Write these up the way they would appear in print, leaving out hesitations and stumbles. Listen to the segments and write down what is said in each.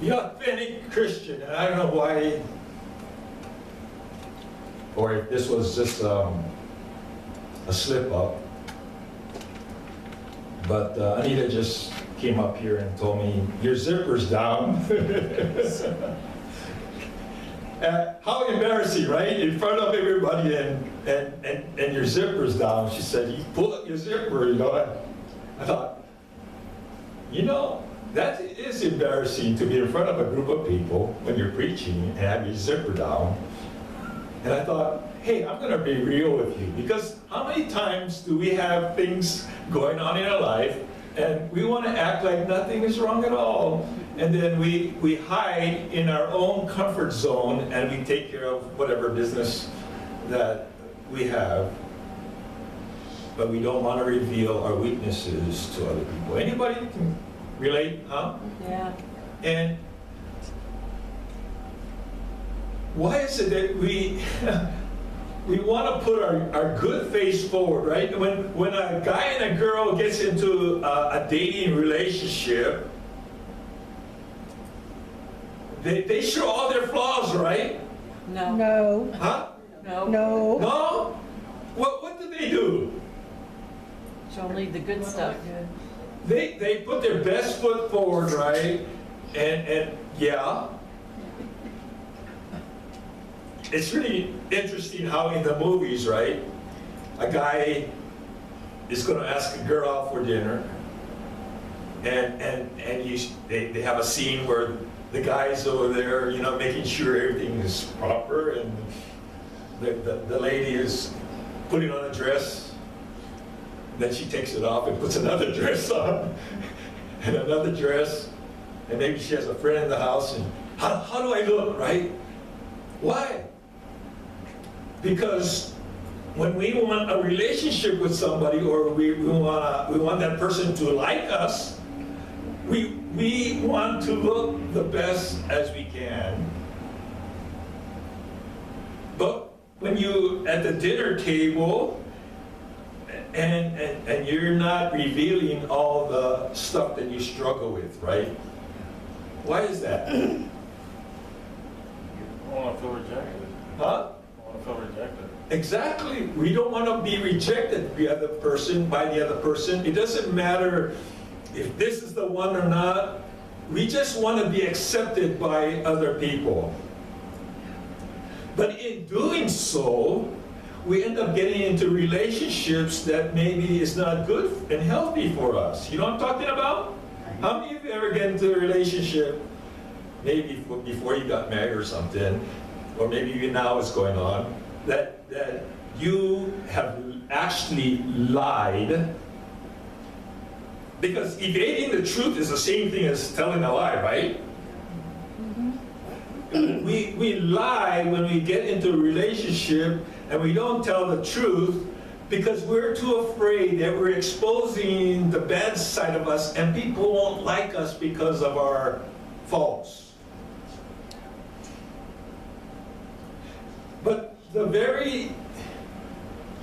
the authentic Christian. And I don't know why, or if this was just a slip up. But Anita just came up here and told me, your zipper's down. How embarrassing, right? In front of everybody and your zipper's down. She said, you pull up your zipper, you know. I thought, you know, that is embarrassing to be in front of a group of people when you're preaching and have your zipper down. And I thought, hey, I'm going to be real with you, because how many times do we have things going on in our life and we want to act like nothing is wrong at all, and then we hide in our own comfort zone and we take care of whatever business that we have, but we don't want to reveal our weaknesses to other people. Anybody can relate, huh? Yeah. And why is it that we we want to put our good face forward, right? When a guy and a girl gets into a dating relationship, they show all their flaws, right? No. No. Huh? No. No. No? What do they do? It's only the good stuff. They put their best foot forward, right? And yeah. It's really interesting how in the movies, right, a guy is going to ask a girl out for dinner, and they have a scene where the guy's over there, you know, making sure everything is proper, and the lady is putting on a dress, then she takes it off and puts another dress on, and another dress, and maybe she has a friend in the house, and how do I look, right? Why? Because when we want a relationship with somebody, or we want that person to like us, we want to look the best as we can. But when you at the dinner table and you're not revealing all the stuff that you struggle with, right? Why is that? You want to feel rejected. Huh? You want to feel rejected. Exactly. We don't want to be rejected by the other person. It doesn't matter if this is the one or not. We just want to be accepted by other people. But in doing so, we end up getting into relationships that maybe is not good and healthy for us. You know what I'm talking about? How many of you ever get into a relationship, maybe before you got married or something, or maybe even now it's going on, that you have actually lied? Because evading the truth is the same thing as telling a lie, right? Mm-hmm. We lie when we get into a relationship and we don't tell the truth because we're too afraid that we're exposing the bad side of us and people won't like us because of our faults. But the very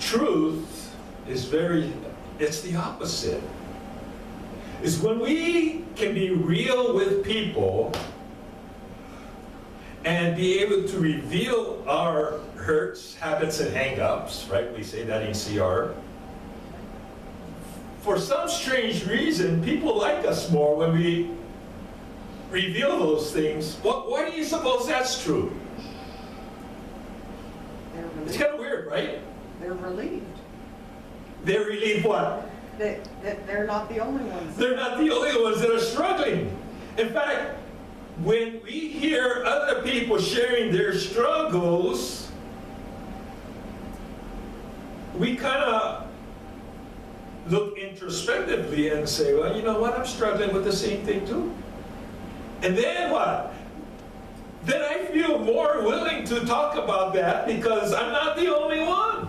truth is it's the opposite. Is when we can be real with people and be able to reveal our hurts, habits, and hang-ups, right? We say that in CR. For some strange reason, people like us more when we reveal those things. Why do you suppose that's true? It's kind of weird, right? They're relieved. They're relieved what? That they're not the only ones. They're not the only ones that are struggling. In fact, when we hear other people sharing their struggles, we kind of look introspectively and say, well, you know what, I'm struggling with the same thing too. And then what? Then I feel more willing to talk about that because I'm not the only one.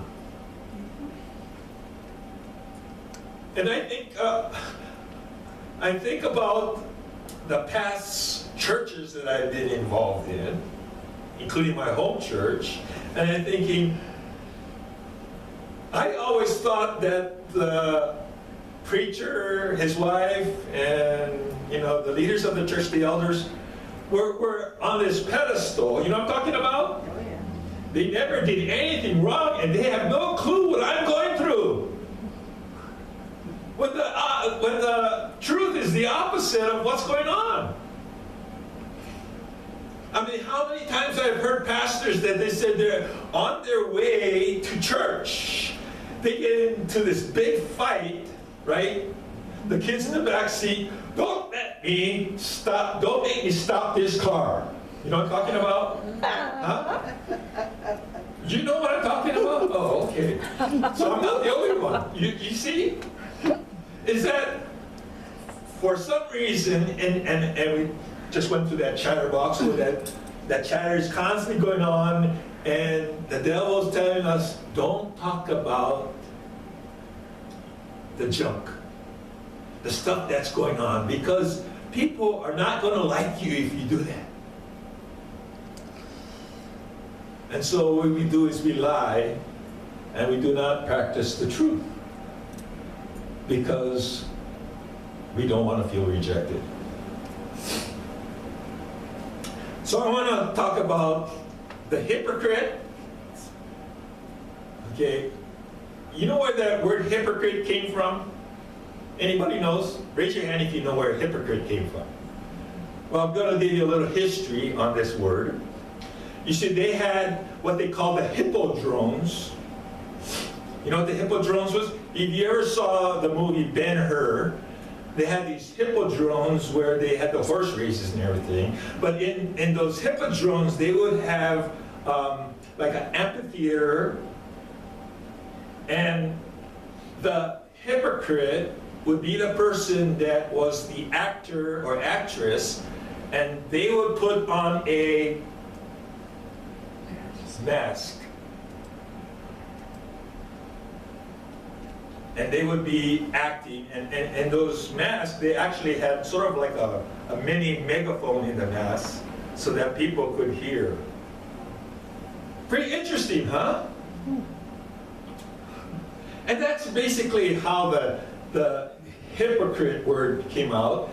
And I think about the past churches that I've been involved in, including my home church, and I'm thinking, I always thought that the preacher, his wife, and the leaders of the church, the elders, were on this pedestal. You know what I'm talking about? Oh, yeah. They never did anything wrong, and they have no clue what I'm going through. When the truth is the opposite of what's going on. I mean, how many times I've heard pastors that they said they're on their way to church. They get into this big fight, right? The kids in the back seat, don't make me stop this car. You know what I'm talking about? Huh? You know what I'm talking about? Oh, okay. So I'm not the only one. You see? Is that for some reason, and we just went through that chatterbox where that chatter is constantly going on, and the devil's telling us, don't talk about the junk, the stuff that's going on, because people are not going to like you if you do that. And so what we do is we lie, and we do not practice the truth, because we don't want to feel rejected. So I want to talk about the hypocrite. Okay, you know where that word hypocrite came from? Anybody knows? Raise your hand if you know where hypocrite came from. Well, I'm going to give you a little history on this word. You see, they had what they call the hippodromes. You know what the hippodromes was? If you ever saw the movie Ben-Hur, they had these hippodromes where they had the horse races and everything. But in those hippodromes, they would have like an amphitheater, and the hypocrite would be the person that was the actor or actress, and they would put on a mask. And they would be acting, and those masks, they actually had sort of like a mini megaphone in the mask so that people could hear. Pretty interesting, huh? And that's basically how the hypocrite word came out.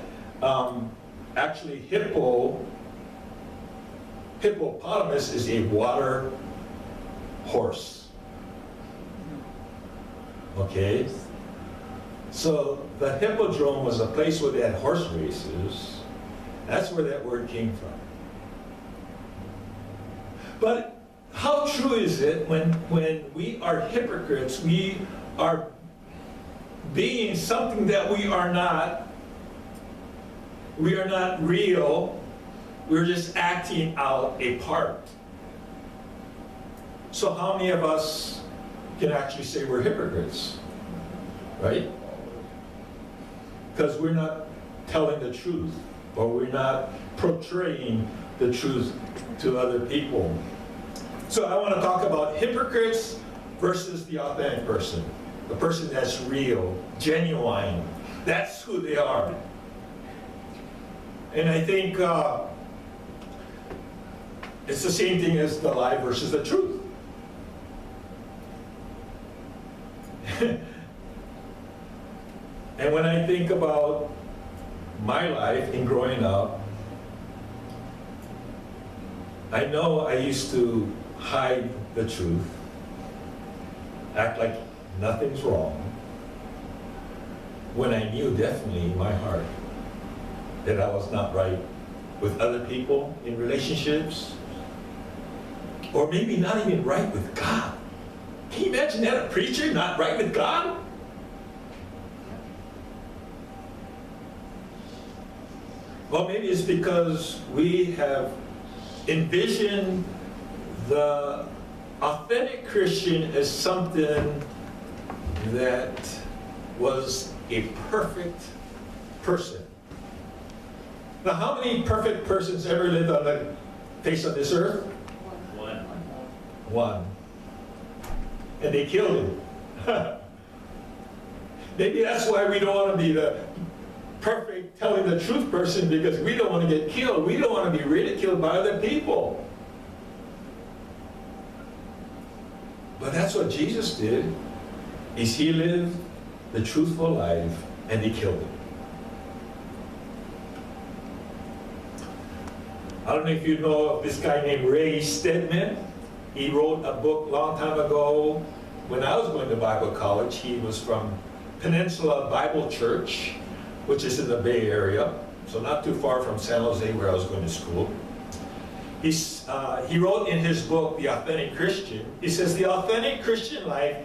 Actually, hippopotamus is a water horse. Okay? So the hippodrome was a place where they had horse races. That's where that word came from. But how true is it when we are hypocrites, we are being something that we are not real, we're just acting out a part. So how many of us can actually say we're hypocrites, right? Because we're not telling the truth, or we're not portraying the truth to other people. So I want to talk about hypocrites versus the authentic person, the person that's real, genuine. That's who they are. And I think it's the same thing as the lie versus the truth. And when I think about my life in growing up, I know I used to hide the truth, act like nothing's wrong, when I knew definitely in my heart that I was not right with other people in relationships, or maybe not even right with God. Can you imagine that, a preacher not right with God? Well, maybe it's because we have envisioned the authentic Christian as something that was a perfect person. Now, how many perfect persons ever lived on the face of this earth? One. And they killed him. Maybe that's why we don't want to be the perfect telling the truth person, because we don't want to get killed. We don't want to be ridiculed by other people. But that's what Jesus did, is he lived the truthful life and they killed him. I don't know if you know of this guy named Ray Stedman. He wrote a book a long time ago. When I was going to Bible college, he was from Peninsula Bible Church, which is in the Bay Area, so not too far from San Jose where I was going to school. He wrote in his book, The Authentic Christian, he says, the authentic Christian life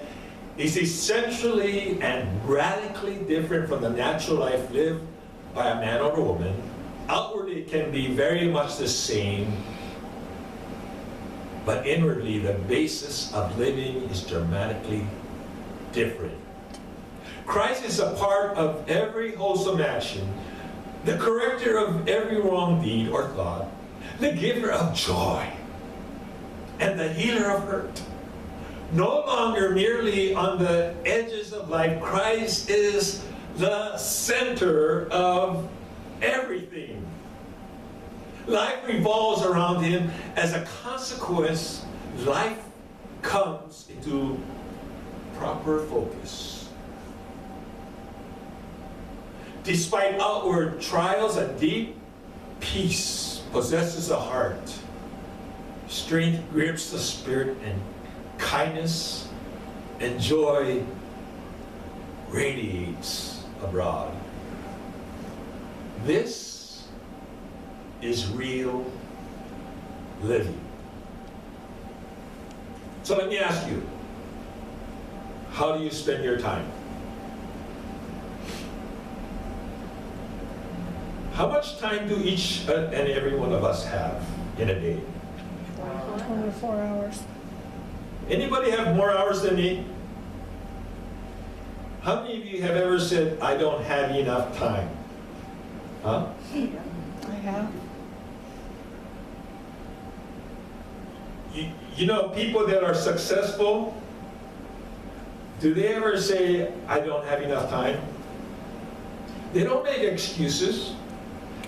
is essentially and radically different from the natural life lived by a man or a woman. Outwardly, it can be very much the same, but inwardly, the basis of living is dramatically different. Christ is a part of every wholesome action, the corrector of every wrong deed or thought, the giver of joy, and the healer of hurt. No longer merely on the edges of life, Christ is the center of everything. Life revolves around him. As a consequence, life comes into proper focus. Despite outward trials, a deep peace possesses the heart. Strength grips the spirit, and kindness and joy radiates abroad. This is real living. So let me ask you, how do you spend your time? How much time do each and every one of us have in a day? 24 hours. Anybody have more hours than me? How many of you have ever said, I don't have enough time? Huh? I have. You know, people that are successful, do they ever say, I don't have enough time? They don't make excuses.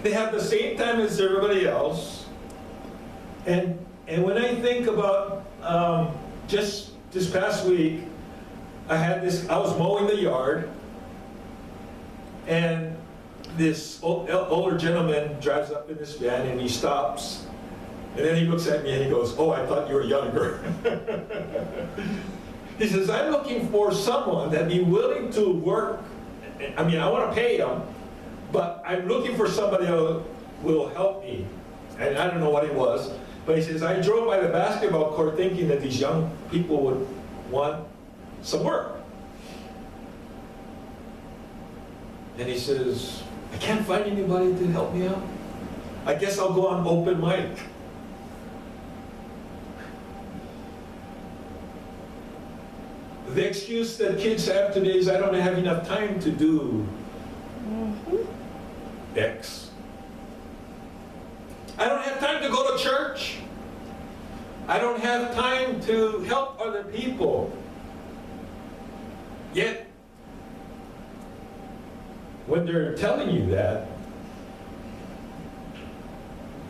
They have the same time as everybody else. And when I think about just this past week, I was mowing the yard, and this older gentleman drives up in this van and he stops, and then he looks at me and he goes, oh, I thought you were younger. He says, I'm looking for someone that'd be willing to work. I mean, I want to pay him, but I'm looking for somebody who will help me. And I don't know what it was, but he says, I drove by the basketball court thinking that these young people would want some work. And he says, I can't find anybody to help me out. I guess I'll go on open mic. The excuse that kids have today is, I don't have enough time to do X. I don't have time to go to church. I don't have time to help other people. Yet, when they're telling you that,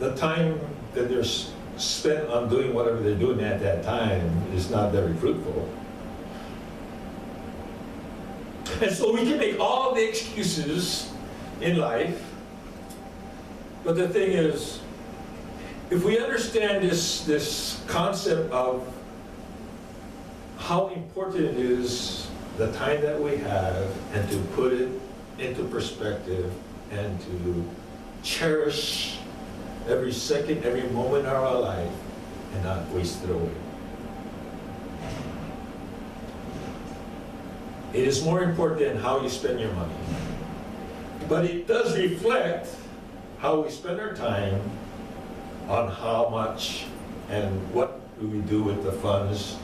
the time that they're spent on doing whatever they're doing at that time is not very fruitful. And so we can make all the excuses in life, but the thing is, if we understand this concept of how important it is, the time that we have, and to put it into perspective, and to cherish every second, every moment of our life, and not waste it away. It is more important than how you spend your money. But it does reflect how we spend our time, on how much and what do we do with the funds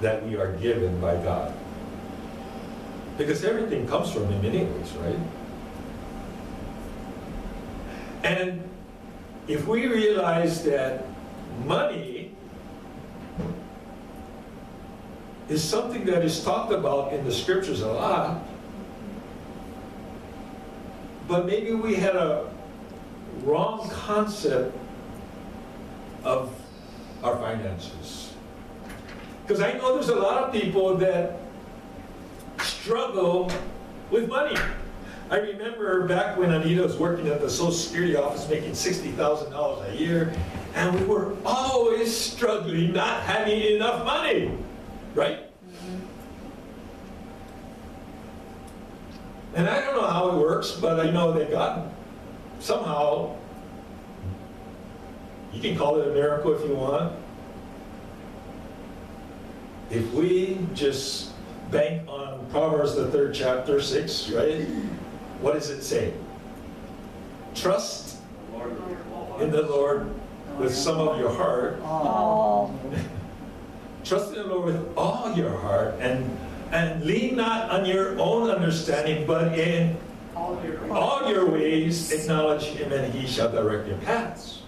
that we are given by God. Because everything comes from Him anyways, right? And if we realize that money is something that is talked about in the scriptures a lot, but maybe we had a wrong concept of our finances. Because I know there's a lot of people that struggle with money. I remember back when Anita was working at the Social Security office making $60,000 a year, and we were always struggling, not having enough money, right? And I don't know how it works, but I know that God somehow, you can call it a miracle if you want. If we just bank on Proverbs the 3rd chapter 6, right? What does it say? Trust in the Lord with some of your heart. All. Trust in the Lord with all your heart, and lean not on your own understanding, but in all your ways acknowledge Him, and He shall direct your paths.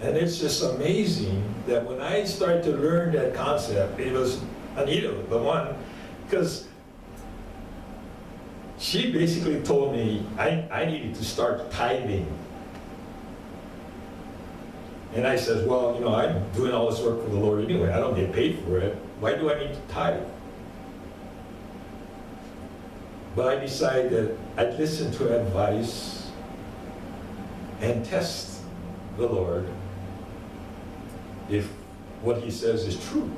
And it's just amazing that when I started to learn that concept, it was Anita, the one, because she basically told me I needed to start tithing. And I said, well, you know, I'm doing all this work for the Lord anyway. I don't get paid for it. Why do I need to tithe? But I decided that I'd listen to advice and test the Lord if what He says is true.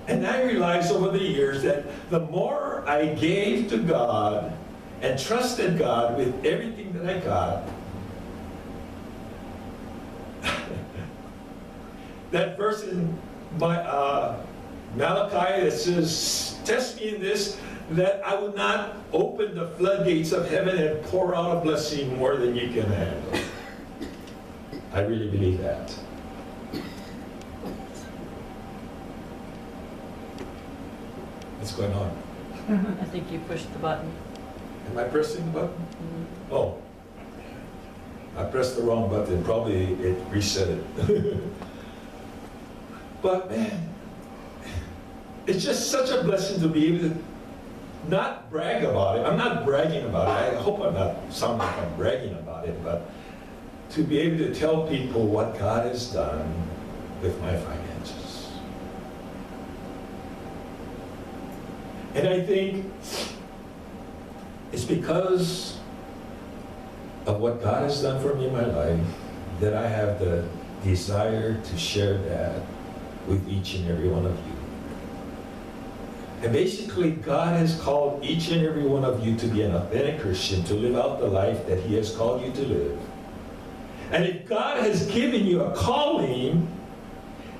And I realized over the years that the more I gave to God and trusted God with everything that I got, that verse in Malachi that says, test me in this, that I would not open the floodgates of heaven and pour out a blessing more than you can handle. I really believe that. What's going on? I think you pushed the button. Am I pressing the button? Oh. I pressed the wrong button. Probably it reset it. But man, it's just such a blessing to be able to not brag about it. I'm not bragging about it. I hope I'm not sounding like I'm bragging about it, but to be able to tell people what God has done with my finances. And I think it's because of what God has done for me in my life that I have the desire to share that with each and every one of you. And basically, God has called each and every one of you to be an authentic Christian, to live out the life that He has called you to live. And if God has given you a calling,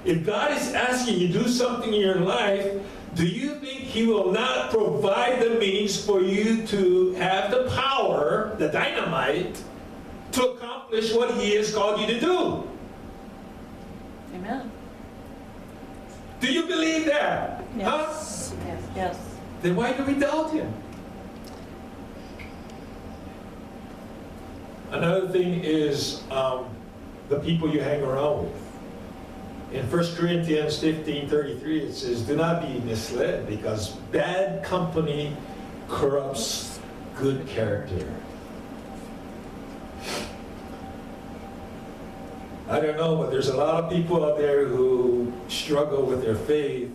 if God is asking you to do something in your life, do you think He will not provide the means for you to have the power, the dynamite, to accomplish what He has called you to do? Amen. Do you believe that? Yes. Huh? Yes. Yes. Then why do we doubt Him? Another thing is the people you hang around with. In 1 Corinthians 15:33, it says, do not be misled, because bad company corrupts good character. I don't know, but there's a lot of people out there who struggle with their faith,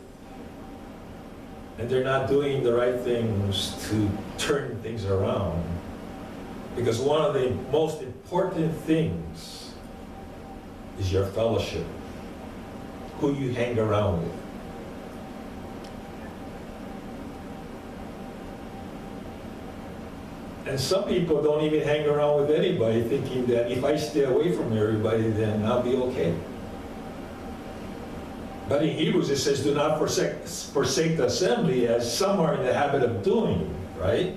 and they're not doing the right things to turn things around. Because one of the most important things is your fellowship, who you hang around with. And some people don't even hang around with anybody, thinking that if I stay away from everybody, then I'll be okay. But in Hebrews it says, do not forsake the assembly, as some are in the habit of doing, right?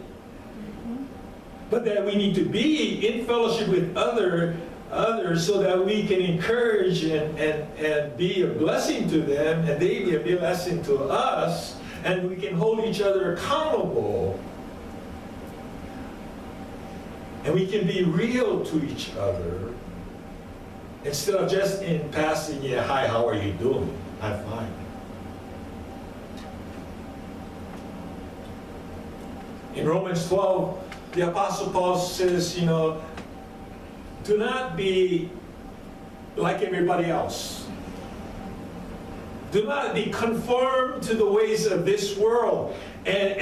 But that we need to be in fellowship with others so that we can encourage and be a blessing to them, and they be a blessing to us, and we can hold each other accountable. And we can be real to each other instead of just in passing, yeah, hi, how are you doing? I'm fine. In Romans 12, the Apostle Paul says, you know, do not be like everybody else. Do not be conformed to the ways of this world. And